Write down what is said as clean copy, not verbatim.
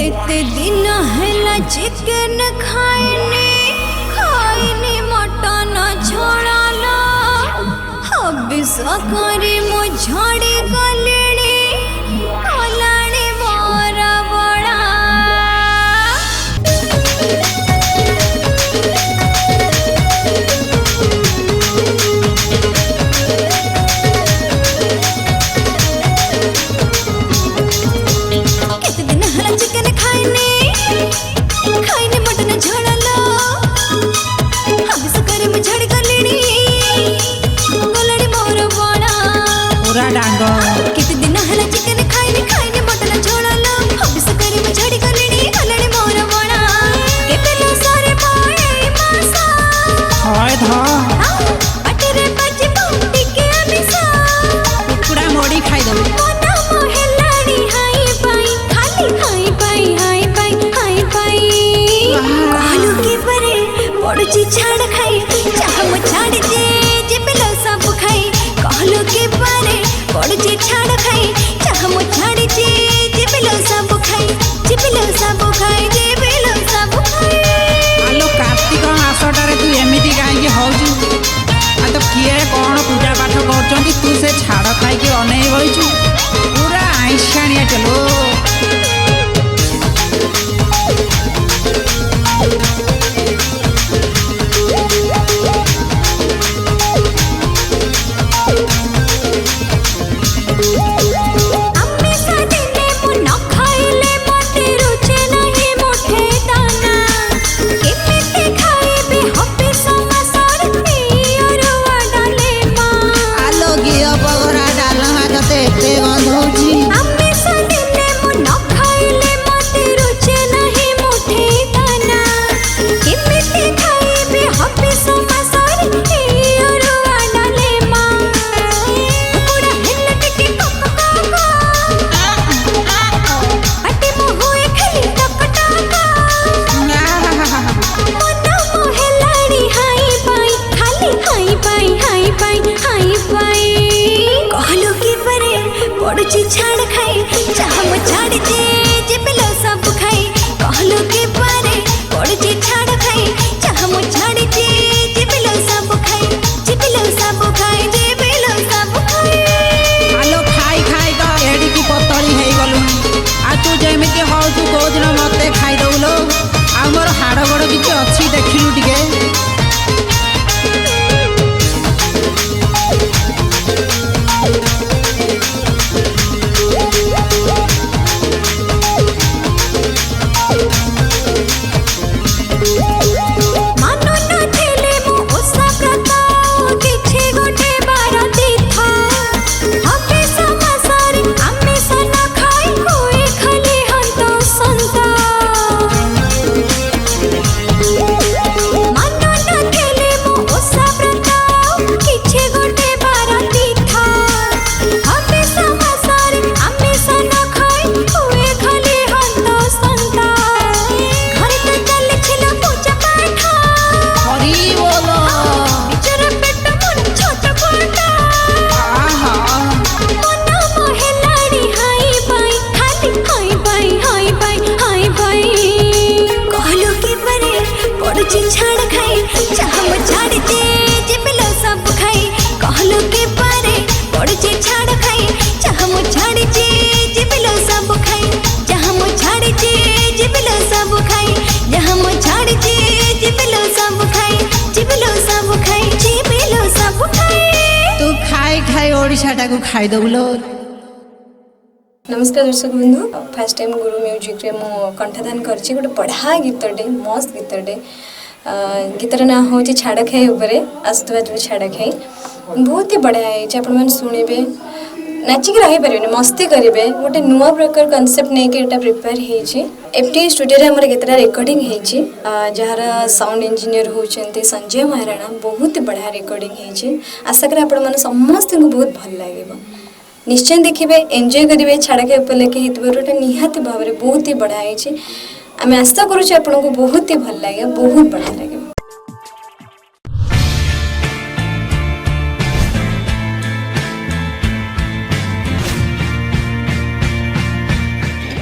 एते दिन हैला चिकन खाइनी मटन छोड़ाला हबिस करी मो झड़ी गलिणी कलाणी मोर बड़ा केते दिन हैला चिकन खाइनी मटन छोड़ाला हबिस करी मो झड़ी गलिणी कलाणी मोर बड़ा पूरा डांग केते दिन हैला चिकन खाइनी मटन छोड़ाला हबिस करी मो झड़ी गलिणी कलाणी मोर बड़ा केते लो सारे पाए मासा हाय धा पटरे बजे बंटी के अमिसा कुकुड़ा मोड़ी खाई दो मना मोहेलाड़ी हाय पाई खाली हाय पाई आलू के परे पड़ची छाड़ खाई चाह मो छाड़ जे पिलो सब खाई कहलू के परे पड़ची छाड़ खाई चाह मो छाड़ जे पिलो सब खाई जे पिलो सब खाई जे पिलो सब खाई आलो कार्तिक मासटारे तू एमिति काहे होजु आ तो किए कोन पूजा पाठ करचंदी तू से छाड़ खाई के अनै बइचु पूरा आइशानिया चलो अम्मे सादिने मु न खाइले मते रुचे नहीं मोठे दाना केमिते खाइबे हबे समासर पियरवा डाले मा आलो गियो बगरा डालमा कते एते गंध होची अम्मे सादिने मु न खाइले मते रुचे नहीं मोठे दाना केमिते खाइबे हबे समासर पियरवा डाले मा कुड़ा हेलट के कोको अटे मोहुए खाली टकटका मना मोहेलाड़ी हाय पाई खाली हाय पाई कहलू के परे पड़ची छाड़ खाई चाह मो छाड़ जे पिलो सब खाई कहलू के परे पड़ची छाड़ खाई चाह मो छाड़ जे पिलो सब खाई जे पिलो सब खाई जे पिलो सब खाई आलो खाई खाई तो एडी की पतली हेई गलु आ तू जेमिति होजु को दिन मते खाई दउलो आ मोर हाड़ गोड़ किछ अछि देखिलु टिके मानो न थेले मो ओसा प्रता किछि गोटे बाराती था हबे समासारी आमे सना खाई कोई खाली हंतो संता मानो न थेले मो ओसा प्रता किछि गोटे बाराती था हबे समासारी आमे सना खाई कोई खाली हंतो संता घर पे चल छिला पूजा पाठ हरि बोलो बिचारा पेट मन छोट कोटा आहा मना मोहेलाड़ी हाय पाई खाली हाय पाई कहलू के परे पड़ची छाड़ खाई चाह मो छाड़ जे पिलो सब खाई कहलू के परे पड़ची छाड़ खाई चाह मो छाड़ जे पिलो सब खाई चाह मो छाड़ जे पिलो सब खाई जहाँ मो छाड़ जे पिलो सब खाई जे पिलो सब खाई जे पिलो सब खाई तू खाई खाई ओडिशाटा को खाई दउलो नमस्कार दर्शक बंधु फर्स्ट टाइम गुरु म्यूजिक रे मो कंठदान करछि गोटे पढ़ा गीतटे मस्त गीतटे गीतर ना होछि छाड़ खाई ऊपर आसुवा जो छाड़ खाई बहुत ही बढ़िया है आपण मन सुनिबे नाचिक रही पारे मस्ती करेंगे गोटे नुआ प्रकार कनसेप्ट नहीं कि एटा प्रिपेयर होइछि एफटी स्टूडियो रे हमर गीतरा रिकॉर्डिंग होइछि जहार साउंड इंजीनियर होचंती संजय महाराणा बहुत ही बढ़िया रिकॉर्डिंग होइछि आशा कर आपण मन समस्त को बहुत भल लागेबो निश्चय देखिए एंजॉय करेंगे छाड़ के ऊपर लेके हितबरोटा निहाती भाव में बहुत ही बढ़िया है आम आशा करुँ आपको बहुत ही भल लगे बहुत बढ़िया लगे।